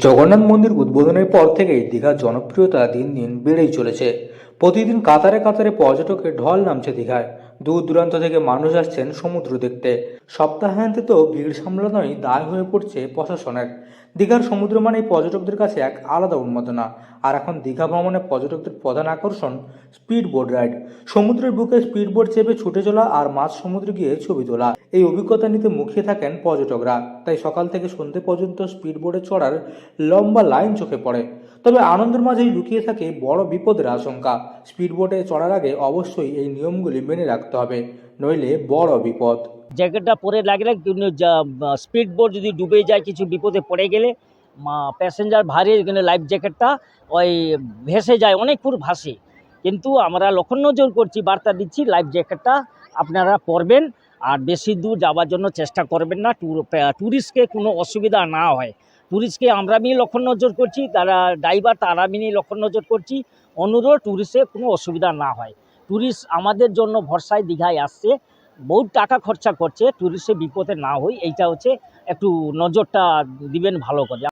জগন্নাথ মন্দির উদ্বোধনের পর থেকেই দীঘার জনপ্রিয়তা দিন দিন বেড়েই চলেছে। প্রতিদিন কাতারে কাতারে পর্যটকের ঢল নামছে দীঘায়। দূর দূরান্ত থেকে মানুষ আসছেন সমুদ্র দেখতে। সপ্তাহান্তে তো ভিড় সামলানোই দায় হয়ে পড়ছে প্রশাসনের। দীঘার সমুদ্র মানেই পর্যটকদের কাছে এক আলাদা উন্মাদনা। আর এখন দীঘা ভ্রমণে পর্যটকদের প্রধান আকর্ষণ স্পিড বোট রাইড। সমুদ্রের বুকে স্পিড বোট চেপে ছুটে চলা আর মাঝ সমুদ্রে গিয়ে ছবি তোলা, এই অভিজ্ঞতা নিতে মুখিয়ে থাকেন পর্যটকরা। তাই সকাল থেকে সন্ধ্যে পর্যন্ত স্পিড বোটে চড়ার লম্বা লাইন চোখে পড়ে। তবে আনন্দের মাঝেই লুকিয়ে থাকে বড় বিপদের আশঙ্কা। স্পিড বোটে চড়ার আগে অবশ্যই এই নিয়মগুলি মেনে রাখতে হবে, নইলে বড় বিপদ। জ্যাকেটটা পরে লাগলে স্পিড বোট যদি ডুবে যায়, কিছু বিপদে পড়ে গেলে প্যাসেঞ্জার ভারী, কিন্তু লাইফ জ্যাকেটটা ওই ভেসে যায়, অনেক ফুট ভাসে। কিন্তু আমরা লক্ষ্য নজর করছি, বার্তা দিচ্ছি, লাইফ জ্যাকেটটা আপনারা পরবেন আর বেশি দূর যাওয়ার জন্য চেষ্টা করবেন না, ট্যুরিস্টকে কোনো অসুবিধা না হয়। ট্যুরিস্টকে আমরা নিয়ে লক্ষ্য নজর করছি, তারা ড্রাইভার তারা নিয়ে লক্ষ্য নজর করছি। অনুরোধ, ট্যুরিস্টের কোনো অসুবিধা না হয়। ট্যুরিস্ট আমাদের জন্য ভরসায় দীঘায় আসছে, বহুত টাকা খরচা করছে, ট্যুরিস্টের বিপদে না হই, এইটা হচ্ছে একটু নজরটা দিবেন ভালো করে।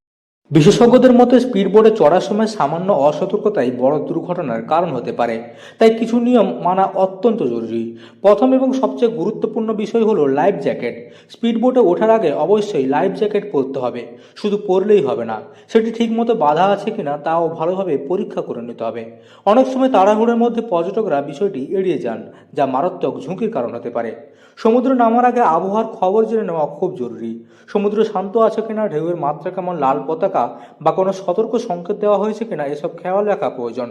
বিশেষজ্ঞদের মতে স্পিড বোটে চড়ার সময় সামান্য অসতর্কতাই বড় দুর্ঘটনার কারণ হতে পারে। তাই কিছু নিয়ম মানা অত্যন্ত জরুরি। প্রথম এবং সবচেয়ে গুরুত্বপূর্ণ বিষয় হলো লাইফ জ্যাকেট। স্পিড বোটে ওঠার আগে অবশ্যই লাইফ জ্যাকেট পরতে হবে। শুধু পরলেই হবে না, সেটি ঠিকমতো বাঁধা আছে কিনা তাও ভালোভাবে পরীক্ষা করে নিতে হবে। অনেক সময় তাড়াহুড়োর মধ্যে পর্যটকরা বিষয়টি এড়িয়ে যান, যা মারাত্মক ঝুঁকির কারণ হতে পারে। সমুদ্রে নামার আগে আবহাওয়ার খবর জেনে নেওয়া খুব জরুরি। সমুদ্র শান্ত আছে কিনা, ঢেউয়ের মাত্রা কেমন, লাল পতাকা বা কোনো সতর্ক সংকেত দেওয়া হয়েছে কিনা, এসব খেয়াল রাখা প্রয়োজন।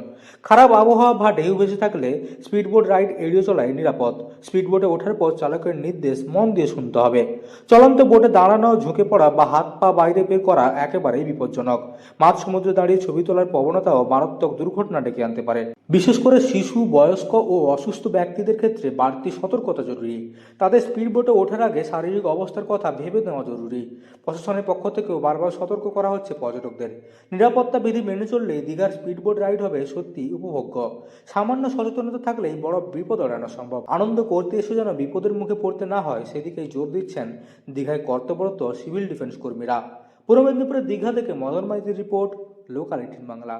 খারাপ আবহাওয়া বা ঢেউ ভেসে থাকলে স্পিডবোট রাইড এড়িয়ে চলাই নিরাপদ। স্পিডবোটে ওঠার পর চালকের নির্দেশ মন দিয়ে শুনতে হবে। চলন্ত বোটে দাঁড়ানো, ঝুঁকে পড়া বা হাত পা বাইরে বের করা একেবারেই বিপজ্জনক। মাঝ সমুদ্রে দাঁড়িয়ে ছবি তোলার প্রবণতাও মারাত্মক দুর্ঘটনা ডেকে আনতে পারে। বিশেষ করে শিশু, বয়স্ক ও অসুস্থ ব্যক্তিদের ক্ষেত্রে বাড়তি সতর্কতা জরুরি। তাদের স্পিডবোটে ওঠার আগে শারীরিক অবস্থার কথা ভেবে নেওয়া জরুরি। প্রশাসনের পক্ষ থেকেও বারবার সতর্ক করা হচ্ছে পর্যটকদের। নিরাপত্তা বিধি মেনে চললেই দীঘার স্পিডবোট রাইড হবে সত্যি উপভোগ্য। সামান্য সচেতনতা থাকলেই বড় বিপদ এড়ানো সম্ভব। আনন্দ করতে এসে যেন বিপদের মুখে পড়তে না হয়, সেদিকেই জোর দিচ্ছেন দীঘায় কর্তব্যরত সিভিল ডিফেন্স কর্মীরা। পূর্ব মেদিনীপুরের দীঘা থেকে মদন মাইতির রিপোর্ট, লোকাল 18 বাংলা।